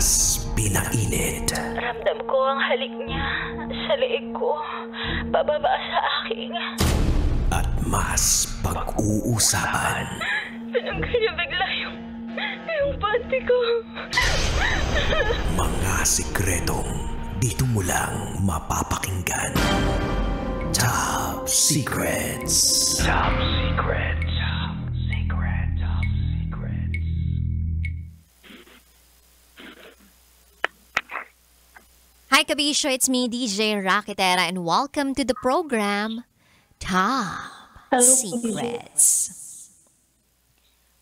mas pinainit. Ramdam ko ang halik niya sa leeg ko, bababa sa aking. At mas pag-uusapan. Tinanggal niya bigla yung panty ko. Mga sikretong dito mo lang mapapakinggan. Top Secrets. Top Secrets. Top Secrets. Top Secrets. Hi Kabisyo, it's me DJ Rakitera and welcome to the program Top Secrets.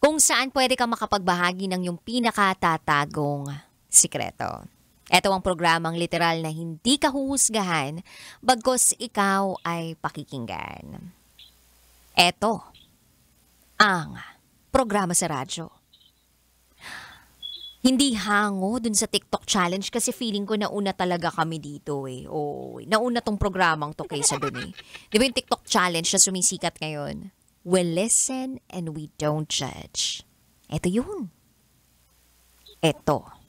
Kung saan pwede ka makapagbahagi ng iyong pinakatatagong sikreto. Ito ang programang literal na hindi ka huhusgahan bagkus ikaw ay pakikinggan. Ito ang programa sa radyo. Hindi hango dun sa TikTok challenge kasi feeling ko nauna talaga kami dito eh. Oh, nauna tong programang to kaysa dun eh. Di ba yung TikTok challenge na sumisikat ngayon? We listen and we don't judge. Ito yun. Ito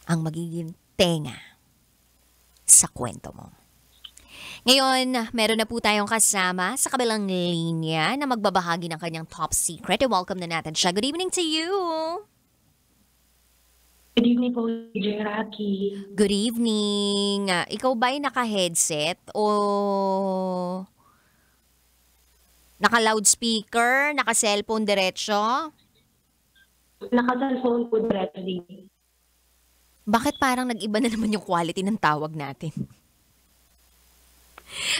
ang magiging tenga sa kwento mo. Ngayon, meron na po tayong kasama sa kabilang linya na magbabahagi ng kanyang top secret. Welcome na natin siya. Good evening to you. Good evening po, DJ Rocky. Good evening. Ikaw ba ay naka-headset o naka-loudspeaker, naka-cellphone diretso? Naka-cellphone po directly. Bakit parang nag-iba na naman yung quality ng tawag natin?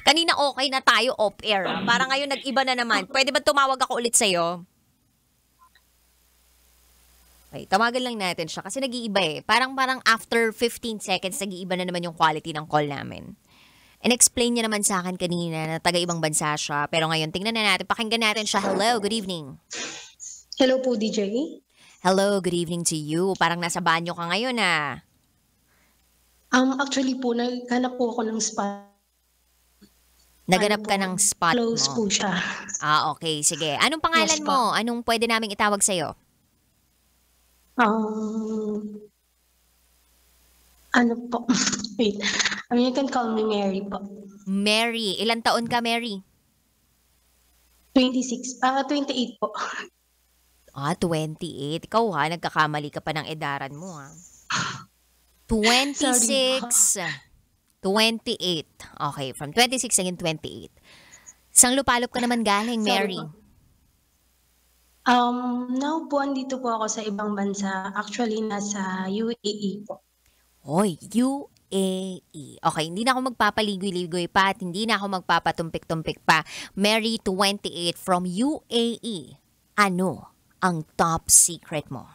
Kanina okay na tayo off-air. Parang ngayon nag-iba na naman. Pwede ba tumawag ako ulit sa'yo? Okay, tawagan lang natin siya kasi nag-iiba eh. Parang after 15 seconds, nag-iiba na naman yung quality ng call namin. And explain niya naman sa akin kanina na taga-ibang bansa siya. Pero ngayon, tingnan na natin. Pakinggan natin siya. Hello, good evening. Hello po, DJ. Hello, good evening to you. Parang nasa banyo ka ngayon ah. Actually po, naghanap po ako ng spot. Naganap ka ng spot mo. Close po siya. Ah, okay. Sige. Anong pangalan Yes, po. mo? Anong pwede naming itawag sa'yo? Ano po? Wait. You can call me Mary po. Mary. Ilan taon ka, Mary? 28 po. 28. Ikaw ha, nagkakamali ka pa ng edaran mo ha. 26. 28. Okay, from 26 hanggang 28. Sang lupalop ka naman galing, Mary? Now po, andito po ako sa ibang bansa. Actually, nasa UAE po. Hoy, UAE. Okay, hindi na ako magpapaligoy-ligoy pa at hindi na ako magpapatumpik-tumpik pa. Mary, 28 from UAE. Ano ang top secret mo?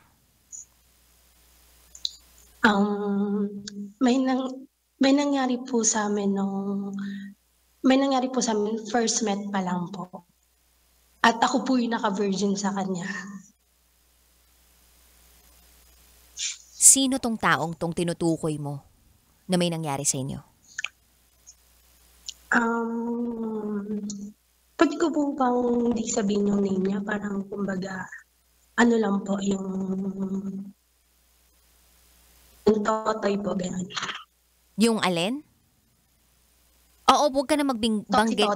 May nangyari po sa amin first met pa lang po. At ako po yung naka-virgin sa kanya. Sino tong taong tong tinutukoy mo na may nangyari sa inyo? Pwede ko po bang hindi sabihin yung name niya? Parang kumbaga, ano lang po, yung totoy po, gano'n. Yung alin? Oo, huwag ka na magbanggit.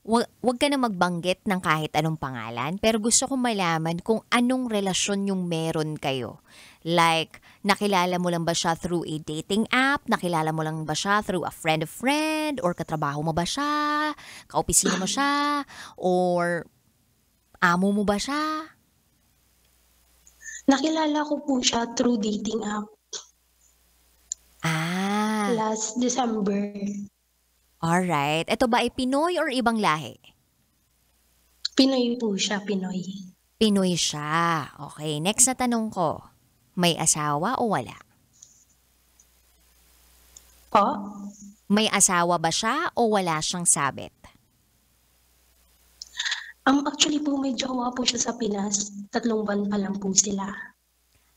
Huwag ka na magbanggit ng kahit anong pangalan, pero gusto kong malaman kung anong relasyon yung meron kayo. Like, nakilala mo lang ba siya through a dating app? Nakilala mo lang ba siya through a friend of friend? Or katrabaho mo ba siya? Kaopisina mo siya? Or amo mo ba siya? Nakilala ko po siya through dating app. Last December. Alright. Ito ba ay Pinoy or ibang lahi? Pinoy po siya, Pinoy. Pinoy siya. Okay, next na tanong ko. May asawa o wala? Po? May asawa ba siya o wala siyang sabit? Actually po, may jowa po siya sa Pinas. 3 buwan pa lang po sila.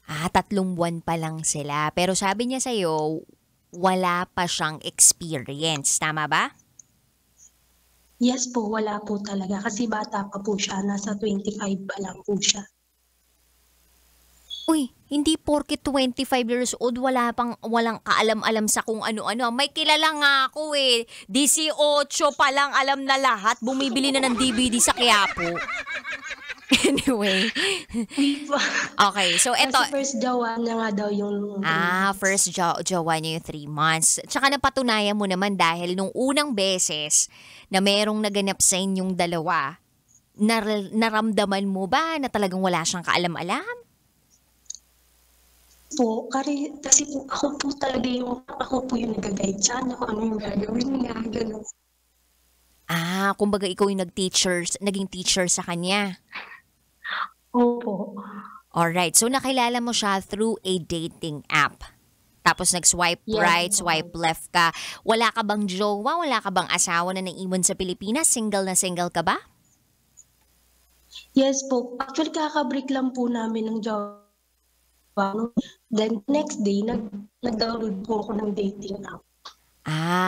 3 buwan pa lang sila. Pero sabi niya sa'yo, wala pa siyang experience. Tama ba? Yes po, wala po talaga. Kasi bata pa po siya. Nasa 25 pa lang po siya. Uy, hindi porket 25 years old, walang kaalam-alam sa kung ano-ano. May kilala nga ako eh. 18 pa lang alam na lahat. Bumibili na ng DVD sa Quiapo. Anyway. Okay, so eto. Kasi first jowa niya nga daw yung... First jowa niya yung 3 months. Tsaka napatunayan mo naman dahil nung unang beses na merong naganap sa inyong dalawa, naramdaman mo ba na talagang wala siyang kaalam-alam? po, kasi po ako po yung nag-guide siya na kung ano yung gagawin niya, gano'n. Kumbaga ikaw yung naging teacher sa kanya. Opo. Alright, so nakilala mo siya through a dating app. Tapos nag-swipe right, swipe left ka. Wala ka bang jowa? Wala ka bang asawa na naiwan sa Pilipinas? Single na single ka ba? Yes po. Actually, kakabreak lang po namin ng jowa. Then next day, nag-download po ako ng dating app.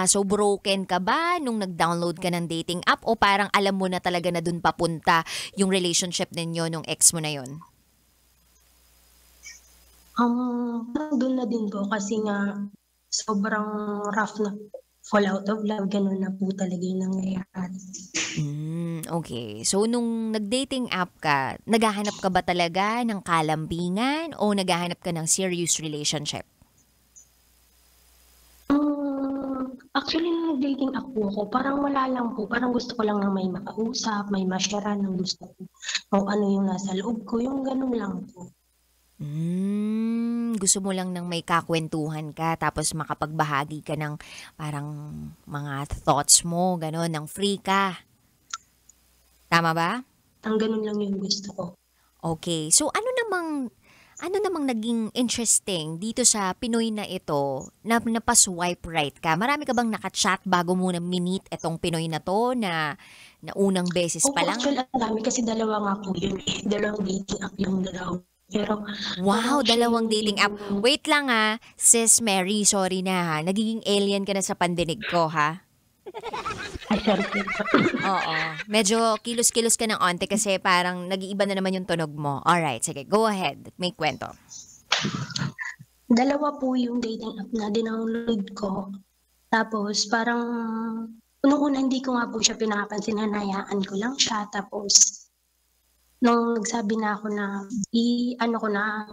So broken ka ba nung nag-download ka ng dating app o parang alam mo na talaga na dun papunta yung relationship ninyo nung ex mo na yun? Parang doon na din po kasi nga sobrang rough na fall out of love, gano'n na po talaga yung nangyayari. Okay. So nung nag-dating app ka, naghahanap ka ba talaga ng kalambingan o naghahanap ka ng serious relationship? Actually, nung nag-dating app po ako, parang wala lang po. Parang gusto ko lang na may makausap, may ma-share ng gusto ko. O ano yung nasa loob ko, yung gano'n lang po. Gusto mo lang ng may kakwentuhan ka tapos makapagbahagi ka ng parang mga thoughts mo, gano'n, ng free ka. Tama ba? Ang gano'n lang yung gusto ko. Okay. So ano namang naging interesting dito sa Pinoy na ito na napaswipe right ka? Marami ka bang nakachat bago mo na minit itong Pinoy na to na unang beses pa lang? Actually, ang dami kasi dalawa nga po yun eh. Dalawang dating app yung dalawa. Pero, wow, dalawang dating app. Wait lang Sis Mary, sorry na ha. Nagiging alien ka na sa pandinig ko ha. Ay, sorry. Oo. Medyo kilos-kilos ka ng onte kasi parang nag-iiba na naman yung tunog mo. Alright, sige. Go ahead. May kwento. Dalawa po yung dating app na dinownload ko. Tapos parang, unang-una hindi ko nga po siya pinapansin, nanayaan ko lang siya. Tapos, nung nagsabi na ako na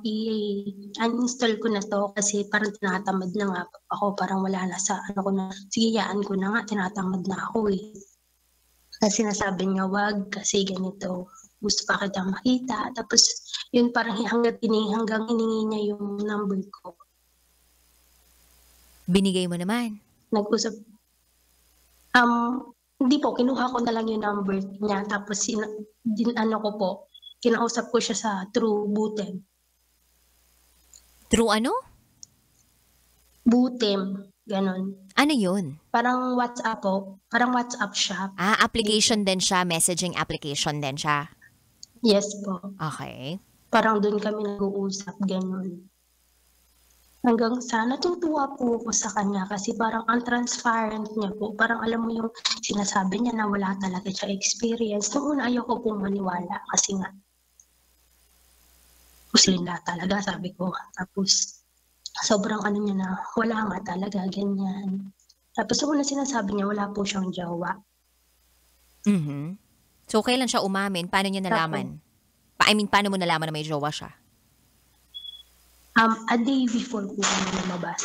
i-uninstall ko na to kasi parang tinatamad na nga ako, parang wala na sa ko na, sige yaan ko na nga, tinatamad na ako eh. Kasi nasabi niya wag kasi ganito, gusto pa kita makita. Tapos yun parang hanggang hiningi niya yung number ko. Binigay mo naman? Nag-usap. Hindi po, kinuha ko na lang yung number niya. Tapos, kinausap ko siya sa True Butem. True ano? Butem, ganon. Ano yun? Parang WhatsApp po. Parang WhatsApp siya. Application din siya, messaging application din siya. Yes po. Okay. Parang doon kami nag-uusap, ganon. Hanggang sa natutuwa po ako sa kanya kasi parang ang transparent niya po. Parang alam mo yung sinasabi niya na wala talaga siya experience. Noong una ayoko pong maniwala kasi nga Muslimla talaga, sabi ko. Tapos sobrang ano niya na wala nga talaga, ganyan. Tapos noong una sinasabi niya wala po siyang jowa. So kailan siya umamin? Paano niya nalaman? Paano mo nalaman na may jowa siya? A day before po kami lumabas.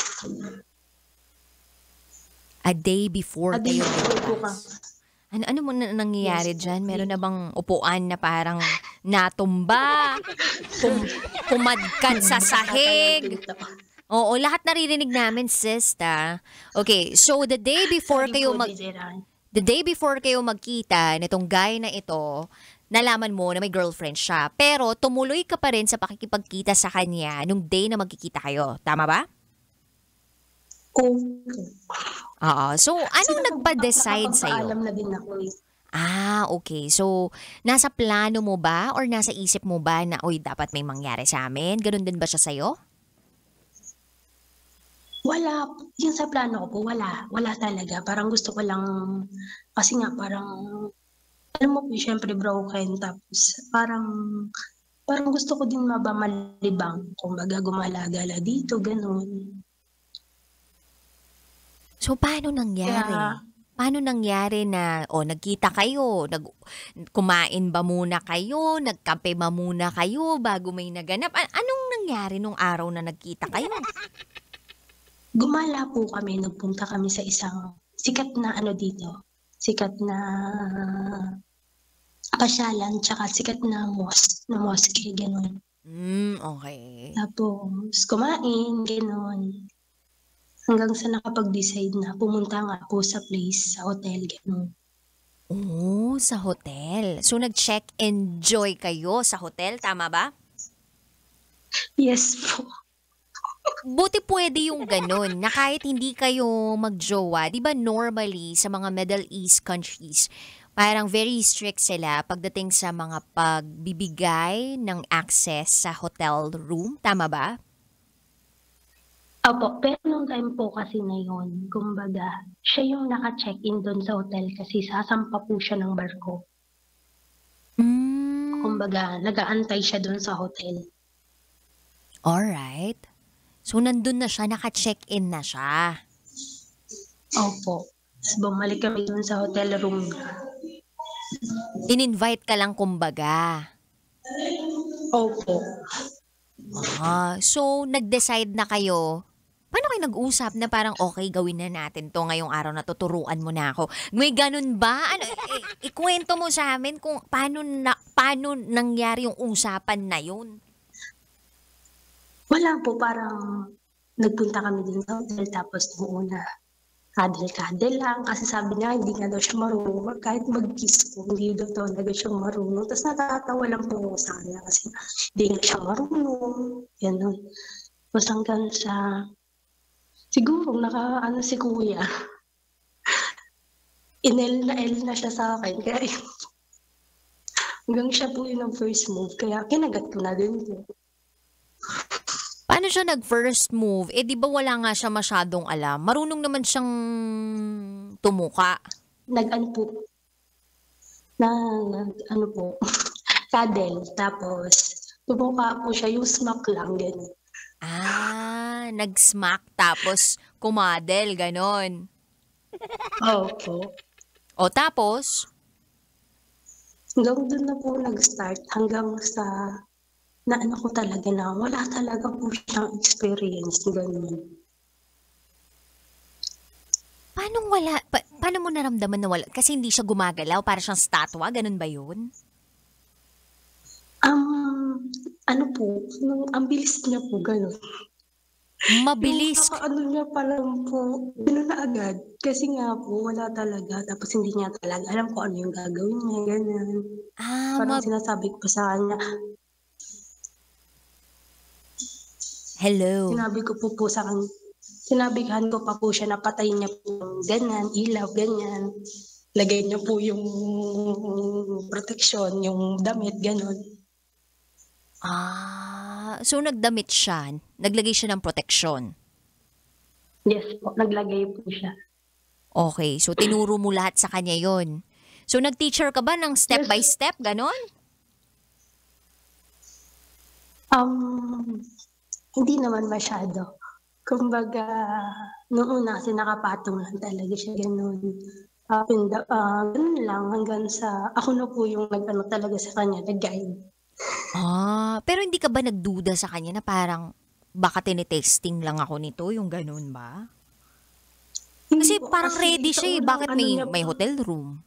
A day before kayo lumabas? Ano mo nangyayari dyan? Meron na bang upuan na parang natumba? Pumadkad sa sahig? Oo, lahat naririnig namin, sis, Okay, so the day before kayo magkita nitong guy na ito, nalaman mo na may girlfriend siya. Pero tumuloy ka pa rin sa pakikipagkita sa kanya nung day na magkikita kayo. Tama ba? Oo. So, anong nagpa-decide sa'yo? Alam na din ako eh. Okay. So, nasa plano mo ba or nasa isip mo ba na, dapat may mangyari sa amin? Ganun din ba siya sa'yo? Wala. Yung sa plano ko po, wala. Wala talaga. Parang gusto ko lang, kasi nga parang, alam mo po, syempre broken. Tapos parang parang gusto ko din malibang. Kumbaga gumala-gala dito, gano'n. So, paano nangyari? Kaya Paano nangyari na, nagkita kayo, kumain ba muna kayo, nagkape ba muna kayo bago may naganap? Anong nangyari nung araw na nagkita kayo? gumala po kami, nagpunta kami sa isang sikat na dito, sikat na pasyalan, tsaka sikat na mosque, gano'n. Okay. Tapos kumain, gano'n. Hanggang sa nakapag-decide na pumunta nga po sa place, sa hotel, gano'n. Oh, sa hotel. So, nag-check-enjoy kayo sa hotel, tama ba? Yes po. Buti pwede yung ganun, na kahit hindi kayo magjowa, di ba normally sa mga Middle East countries, parang very strict sila pagdating sa mga pagbibigay ng access sa hotel room, tama ba? Opo, pero nung time po kasi na yun, kumbaga, siya yung naka-check-in doon sa hotel kasi sasampa po siya ng barko. Kumbaga, nag-aantay siya doon sa hotel. Alright. So, nandun na siya, naka-check-in na siya. Opo. Tapos bumalik kami doon sa hotel room. In-invite ka lang kumbaga. Opo. So, nag-decide na kayo. Paano kayo nag-usap na parang okay, gawin na natin to ngayong araw na tuturuan mo na ako? May ganun ba? Ikwento mo sa amin kung paano nangyari yung usapan na yun? Wala po, parang nagpunta kami din sa hotel tapos noong una, kadel-kadel lang kasi sabi niya hindi nga daw siya marunong. Kahit mag-kiss ko, hindi daw talaga siya marunong. Tapos natatawa lang po ako sa kanya kasi hindi nga siya marunong. Ganun. Tapos hanggang sa, siguro si kuya. Inel na siya sa akin. Kaya hanggang siya po yun ang first move. Kaya kinagat ko na din po. Paano siya nag-first move? Di ba wala nga siya masyadong alam? Marunong naman siyang tumuka. Cuddle. Tapos, tumuka po siya, yung smack lang, gano'n. Nag-smack tapos kumadel, ganon. Opo. O tapos? Hanggang doon na po nag-start, hanggang sa ko talaga na wala talaga po siyang experience, gano'n. Paano mo naramdaman na wala? Kasi hindi siya gumagalaw, para siyang statwa, ganun ba yun? Ang bilis niya po, gano'n. Mabilis? Yung niya pa lang po, gano'n na agad. Kasi nga po, wala talaga. Tapos hindi niya talaga alam kung ano yung gagawin niya, gano'n. Parang sinasabi ko sa kanya, hello. Sinabihan ko pa po siya na patayin niya po yung ganyan, ilaw, ganyan. Lagay niya po yung protection, yung damit, gano'n. So nagdamit siya, naglagay siya ng proteksyon. Yes po, naglagay po siya. Okay, so tinuro mo lahat sa kanya yon. So nag-teacher ka ba ng step by step, ganon? Hindi naman masyado. Kumbaga, noong una kasi nakapatong lang talaga siya, gano'n. Ganun lang hanggang sa ako na po yung nag-ano talaga sa kanya, nag-guide. Pero hindi ka ba nagduda sa kanya na parang baka tinitesting lang ako nito, yung ganun ba? Kasi parang ready siya eh. Bakit may hotel room?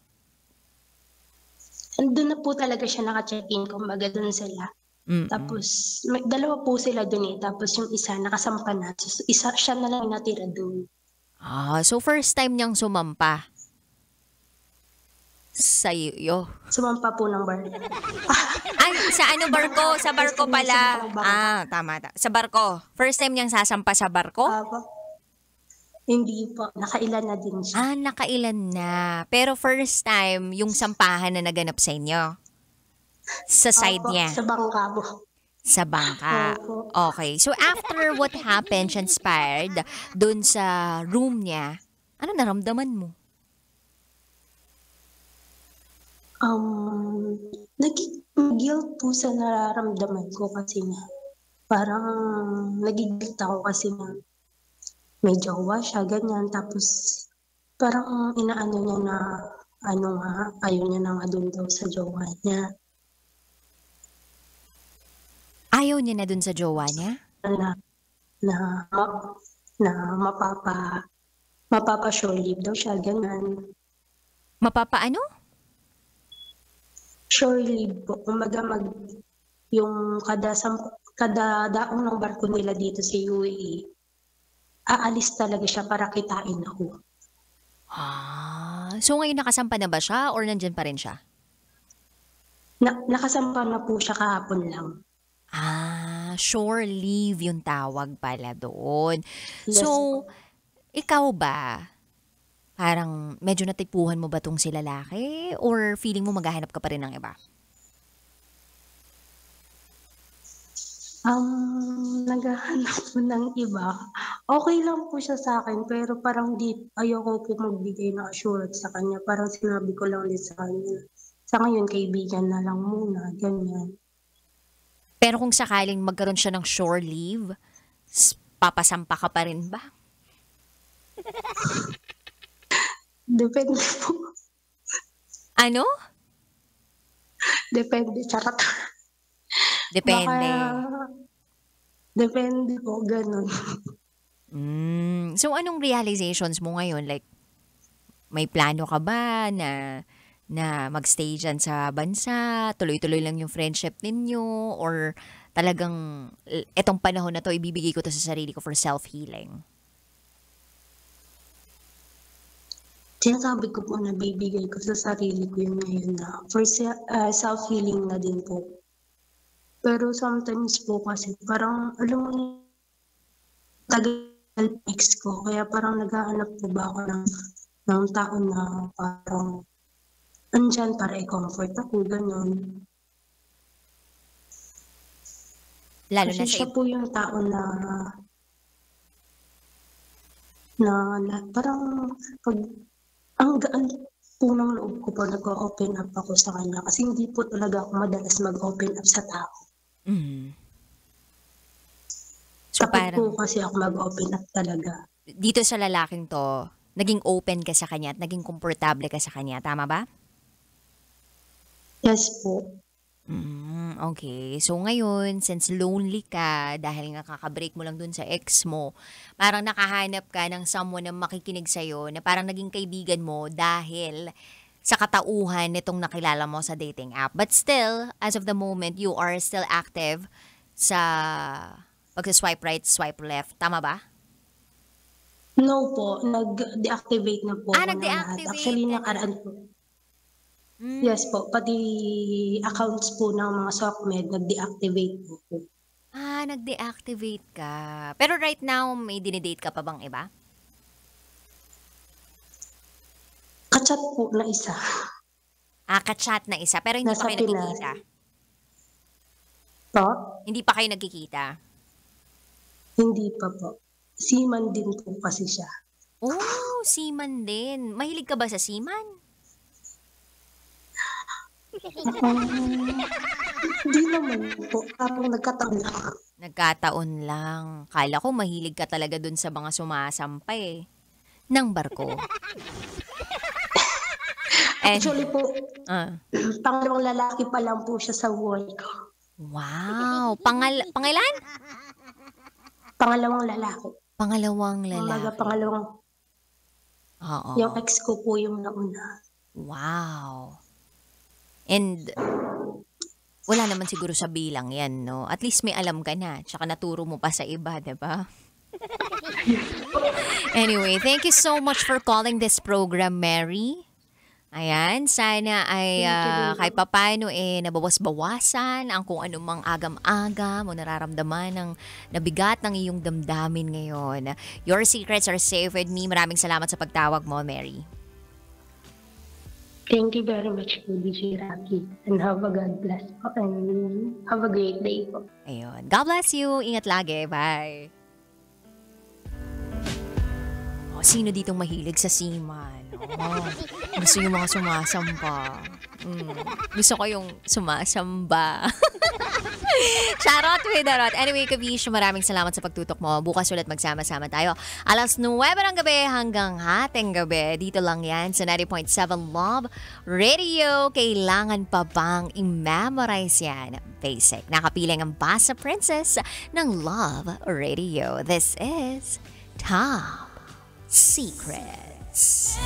Doon na po talaga siya naka-check-in, kumbaga doon sila. Tapos, dalawa po sila doon eh. Tapos yung isa, nakasampa na. So, siya na lang natira doon. So first time niyang sumampa sa iyo? Sumampa po ng bar. Ay, sa ano barko? Sa barko pala. Tama. Sa barko. First time niyang sasampa sa barko? Hindi po. Nakailan na din siya. Nakailan na. Pero first time, yung sampahan na naganap sa inyo? Sa side niya? Sa bangka po. Sa bangka. Okay. So after what happened, transpired, dun sa room niya, ano naramdaman mo? Guilt po sa nararamdaman ko kasi nga parang nagi-guilt ako kasi nga may jowa siya, ganyan. Tapos parang inaano niya na ano nga, ayaw niya na nga dun daw sa jowa niya. Ayaw niya na dun sa jowa niya? Na, na, na mapapa-shore leave daw siya, ganyan. Mapapaano? Shore leave po. Kumbaga yung kada daong ng barko nila dito sa UAE, aalis talaga siya para kitain ako. So ngayon nakasampa na ba siya or nandyan pa rin siya? Nakasampa na po siya kahapon lang. Shore leave yung tawag pala doon. Yes, So, ikaw ba, parang medyo natipuhan mo ba tong si lalaki or feeling mo maghahanap ka pa rin ng iba? Naghahanap po ng iba. Okay lang po siya sa akin, pero parang ayoko po magbigay ng assurance sa kanya. Parang sinabi ko lang din sa kanya. Sa ngayon, kaibigan na lang muna, ganyan. Pero kung sakaling magkaroon siya ng shore leave, papasampa ka pa rin ba? Depende po. Ano? Depende, charot. Depende. Depende po, ganun. So anong realizations mo ngayon? Like, may plano ka ba na magstay dyan sa bansa? Tuloy-tuloy lang yung friendship ninyo? Or talagang etong panahon na to, ibibigay ko to sa sarili ko for self-healing? Sinasabi ko po na bibigay ko sa sarili ko yun ngayon na for self-healing na din po. Pero sometimes po kasi parang, alam mo, tagal ex ko. Kaya parang naghahanap po ba ako ng tao na parang andyan para i-comfort ako, gano'n. Lalo Kasi na sa siya po yung tao na parang pag ang gaan po ng loob ko pag nag-open up ako sa kanya. Kasi hindi po talaga ako madalas mag-open up sa tao. So Takot po parang kasi ako mag-open up talaga. dito sa lalaking to, naging open ka sa kanya at naging komportable ka sa kanya. Tama ba? Yes po. Okay. So ngayon, since lonely ka, dahil nga kakabreak mo lang dun sa ex mo, parang nakahanap ka ng someone na makikinig sa'yo, na parang naging kaibigan mo dahil sa katauhan nitong nakilala mo sa dating app. But still, as of the moment, you are still active sa pag-swipe right, swipe left. Tama ba? No po, nag-deactivate na po ako ng lahat. Nag-deactivate Actually, ka na. nakaraan po. Yes po, pati accounts po ng mga SOCMED, nag-deactivate po. Nag-deactivate ka. Pero right now, may dinidate ka pa bang iba? Kachat po na isa. Ka-chat na isa, pero hindi Nasa pa kayo Pinas. nagkikita. Po? Hindi pa kayo nagkikita. Hindi pa po. Seaman din po kasi siya. Oh, seaman din. Mahilig ka ba sa seaman? Hindi naman po. Parang nagkataon lang. Nagkataon lang. Kala ko mahilig ka talaga dun sa mga sumasampay ng barko. Actually po, Ah. pangalawang lalaki pa lang po siya sa buhay ko. Wow. Pangilan? Pangalawang lalaki. Pangalawang Umaga lalaki. pangalawang, Oo. yung ex ko po yung nauna. Wow. And wala naman siguro sa bilang yan, no? At least may alam ka na. Tsaka naturo mo pa sa iba, diba? Anyway, thank you so much for calling this program, Mary. Ayan, sana ay kahit papaano nabawas-bawasan ang kung anumang agam-agam o nararamdaman ng nabigat ng iyong damdamin ngayon. Your secrets are safe with me. Maraming salamat sa pagtawag mo, Mary. Thank you very much po, DJ Rocky. And have a God bless po. And have a great day po. Ayun. God bless you. Ingat lagi. Bye. Sino ditong mahilig sa seaman? Gusto yung mga sumasampa. Gusto ko yung sumasamba. Charot with Darot. Anyway, Kabish, maraming salamat sa pagtutok mo. Bukas ulit magsama-sama tayo. Alas 9 ng gabi hanggang hating gabi. Dito lang yan sa 90.7 Love Radio. Kailangan pa bang i-memorize yan? Basic. Nakapiling ang Basa Princess ng Love Radio. This is Top Secrets.